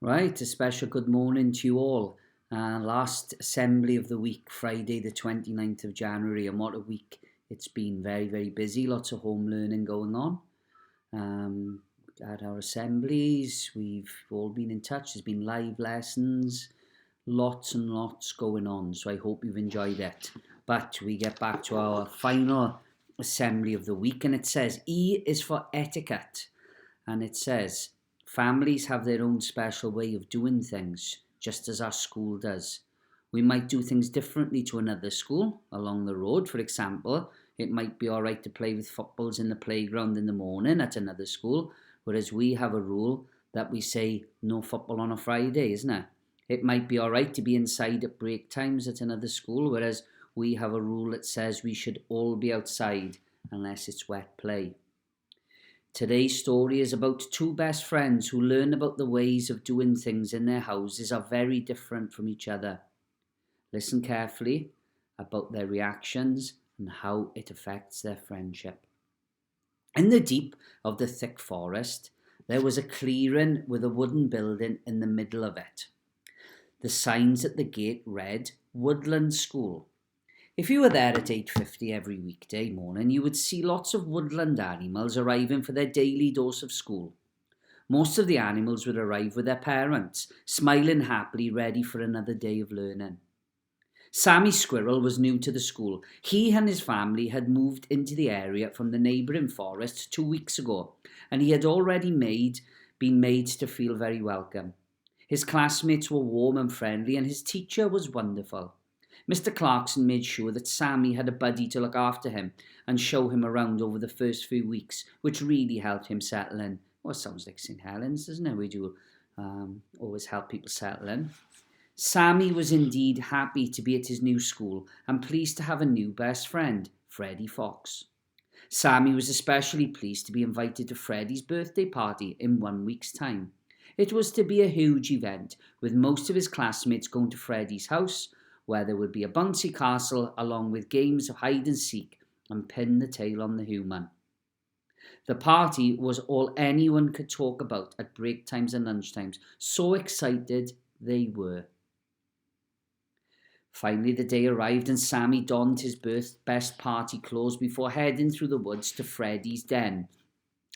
Right, a special good morning to you all. Last assembly of the week, Friday the 29th of January, and what a week it's been. Very, very busy, lots of home learning going on. Um, at our assemblies, we've all been in touch, there's been live lessons, lots and lots going on, so I hope you've enjoyed it. But we get back to our final assembly of the week, and it says E is for etiquette. And it says, families have their own special way of doing things, just as our school does. We might do things differently to another school along the road. For example, it might be all right to play with footballs in the playground in the morning at another school, whereas we have a rule that we say no football on a Friday, isn't it? It might be all right to be inside at break times at another school, whereas we have a rule that says we should all be outside unless it's wet play. Today's story is about two best friends who learn about the ways of doing things in their houses are very different from each other. Listen carefully about their reactions and how it affects their friendship. In the deep of the thick forest, there was a clearing with a wooden building in the middle of it. The signs at the gate read Woodland School. If you were there at 8:50 every weekday morning, you would see lots of woodland animals arriving for their daily dose of school. Most of the animals would arrive with their parents, smiling happily, ready for another day of learning. Sammy Squirrel was new to the school. He and his family had moved into the area from the neighbouring forest 2 weeks ago, and he had already been made to feel very welcome. His classmates were warm and friendly, and his teacher was wonderful. Mr. Clarkson made sure that Sammy had a buddy to look after him and show him around over the first few weeks, which really helped him settle in. Well, it sounds like St. Helens, doesn't it? We do always help people settle in. Sammy was indeed happy to be at his new school and pleased to have a new best friend, Freddie Fox. Sammy was especially pleased to be invited to Freddie's birthday party in 1 week's time. It was to be a huge event, with most of his classmates going to Freddie's house, where there would be a bouncy castle along with games of hide and seek and pin the tail on the human. The party was all anyone could talk about at break times and lunch times. So excited they were. Finally, the day arrived and Sammy donned his best party clothes before heading through the woods to Freddie's den.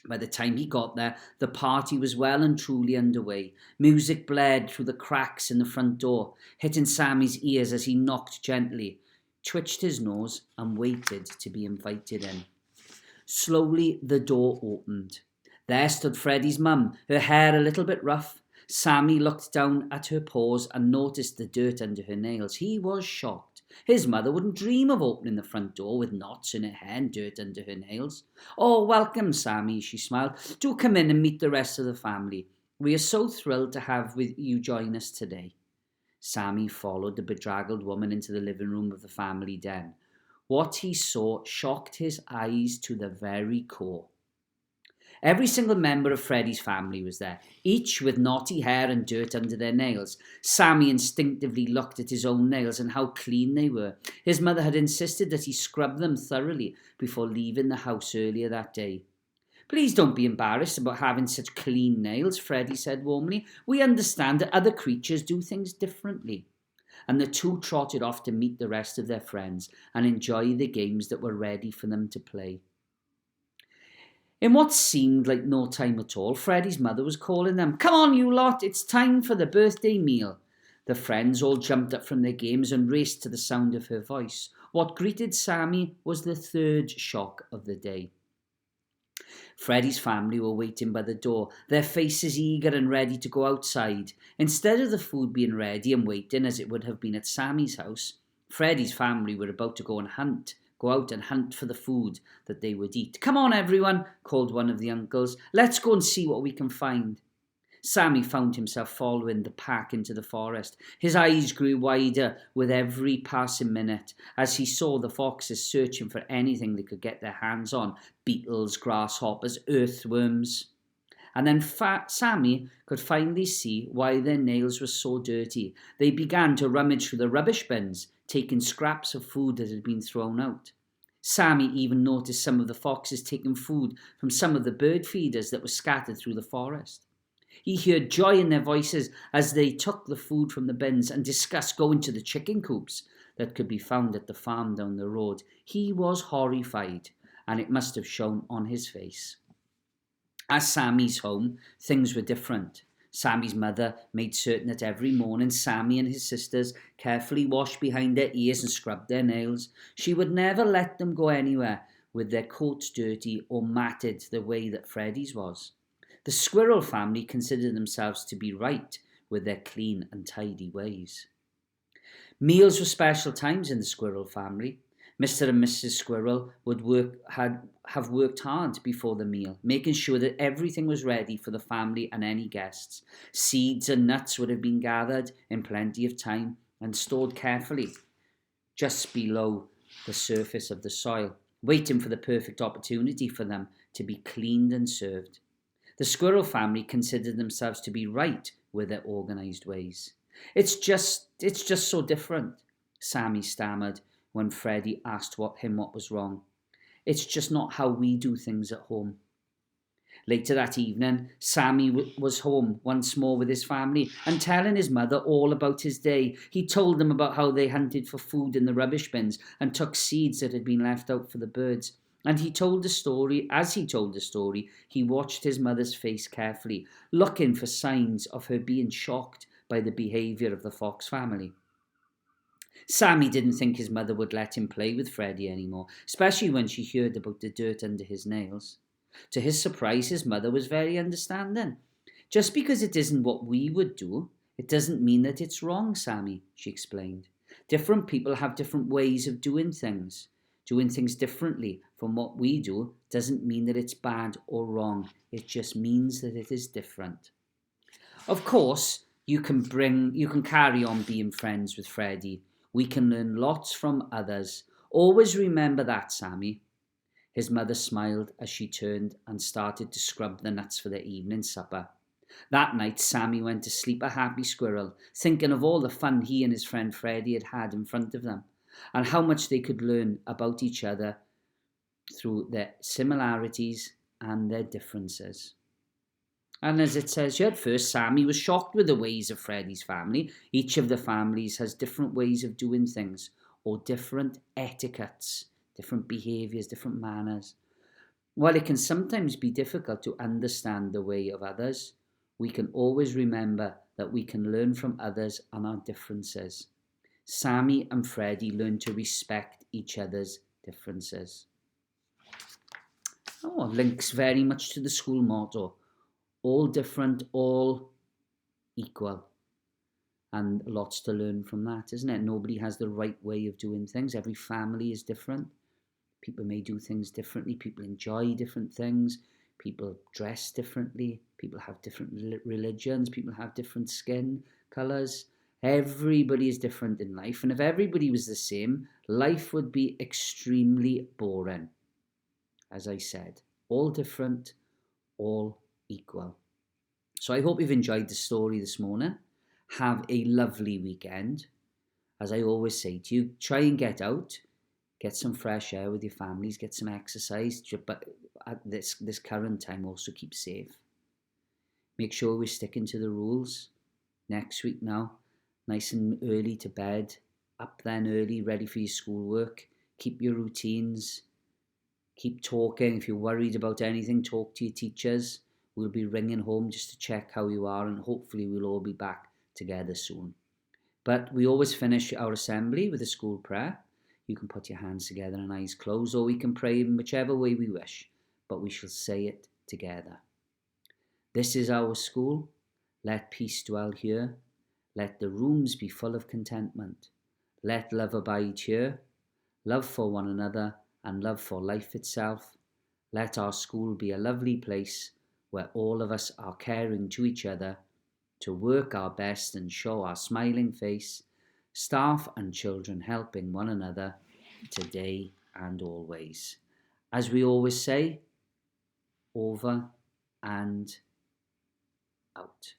By the time he got there, the party was well and truly underway. Music blared through the cracks in the front door, hitting Sammy's ears as he knocked gently, twitched his nose, and waited to be invited in. Slowly, the door opened. There stood Freddie's mum, her hair a little bit rough. Sammy looked down at her paws and noticed the dirt under her nails. He was shocked. His mother wouldn't dream of opening the front door with knots in her hair and dirt under her nails. "Oh, welcome, Sammy," she smiled. "Do come in and meet the rest of the family. We are so thrilled to have you join us today." Sammy followed the bedraggled woman into the living room of the family den. What he saw shocked his eyes to the very core. Every single member of Freddie's family was there, each with knotty hair and dirt under their nails. Sammy instinctively looked at his own nails and how clean they were. His mother had insisted that he scrub them thoroughly before leaving the house earlier that day. "Please don't be embarrassed about having such clean nails," Freddie said warmly. "We understand that other creatures do things differently." And the two trotted off to meet the rest of their friends and enjoy the games that were ready for them to play. In what seemed like no time at all, Freddie's mother was calling them. "Come on, you lot, it's time for the birthday meal." The friends all jumped up from their games and raced to the sound of her voice. What greeted Sammy was the third shock of the day. Freddie's family were waiting by the door, their faces eager and ready to go outside. Instead of the food being ready and waiting as it would have been at Sammy's house, Freddie's family were about to go out and hunt for the food that they would eat. "Come on, everyone," called one of the uncles. "Let's go and see what we can find." Sammy found himself following the pack into the forest. His eyes grew wider with every passing minute as he saw the foxes searching for anything they could get their hands on: beetles, grasshoppers, earthworms. And then Sammy could finally see why their nails were so dirty. They began to rummage through the rubbish bins, taking scraps of food that had been thrown out. Sammy even noticed some of the foxes taking food from some of the bird feeders that were scattered through the forest. He heard joy in their voices as they took the food from the bins and discussed going to the chicken coops that could be found at the farm down the road. He was horrified, and it must have shown on his face. At Sammy's home, things were different. Sammy's mother made certain that every morning Sammy and his sisters carefully washed behind their ears and scrubbed their nails. She would never let them go anywhere with their coats dirty or matted the way that Freddy's was. The squirrel family considered themselves to be right with their clean and tidy ways. Meals were special times in the squirrel family. Mr. and Mrs. Squirrel would have worked hard before the meal, making sure that everything was ready for the family and any guests. Seeds and nuts would have been gathered in plenty of time and stored carefully just below the surface of the soil, waiting for the perfect opportunity for them to be cleaned and served. The squirrel family considered themselves to be right with their organised ways. It's just so different, Sammy stammered when Freddy asked him what was wrong. It's just not how we do things at home. Later that evening, Sammy was home once more with his family and telling his mother all about his day. He told them about how they hunted for food in the rubbish bins and took seeds that had been left out for the birds. And he told the story. As he told the story, he watched his mother's face carefully, looking for signs of her being shocked by the behaviour of the fox family. Sammy didn't think his mother would let him play with Freddy anymore, especially when she heard about the dirt under his nails. To his surprise, his mother was very understanding. Just because it isn't what we would do, it doesn't mean that it's wrong, Sammy, she explained. Different people have different ways of doing things. Doing things differently from what we do doesn't mean that it's bad or wrong. It just means that it is different. Of course, you can carry on being friends with Freddy. We can learn lots from others. Always remember that, Sammy. His mother smiled as she turned and started to scrub the nuts for their evening supper. That night, Sammy went to sleep a happy squirrel, thinking of all the fun he and his friend Freddy had had in front of them, and how much they could learn about each other through their similarities and their differences. And as it says here, at first, Sammy was shocked with the ways of Freddy's family. Each of the families has different ways of doing things, or different etiquettes, different behaviours, different manners. While it can sometimes be difficult to understand the way of others, we can always remember that we can learn from others and our differences. Sammy and Freddy learned to respect each other's differences. Links very much to the school motto. All different, all equal. And lots to learn from that, isn't it? Nobody has the right way of doing things. Every family is different. People may do things differently. People enjoy different things. People dress differently. People have different religions. People have different skin colours. Everybody is different in life. And if everybody was the same, life would be extremely boring. As I said, all different, all equal. So I hope you've enjoyed the story this morning. Have a lovely weekend. As I always say to you, try and get out, get some fresh air with your families, get some exercise, but at this current time also keep safe. Make sure we're sticking to the rules. Next week now, nice and early to bed, up then early, ready for your schoolwork. Keep your routines. Keep talking. If you're worried about anything, talk to your teachers. We'll be ringing home just to check how you are, and hopefully we'll all be back together soon. But we always finish our assembly with a school prayer. You can put your hands together and eyes closed, or we can pray in whichever way we wish, but we shall say it together. This is our school. Let peace dwell here. Let the rooms be full of contentment. Let love abide here, love for one another and love for life itself. Let our school be a lovely place where all of us are caring to each other, to work our best and show our smiling face, staff and children helping one another today and always. As we always say, over and out.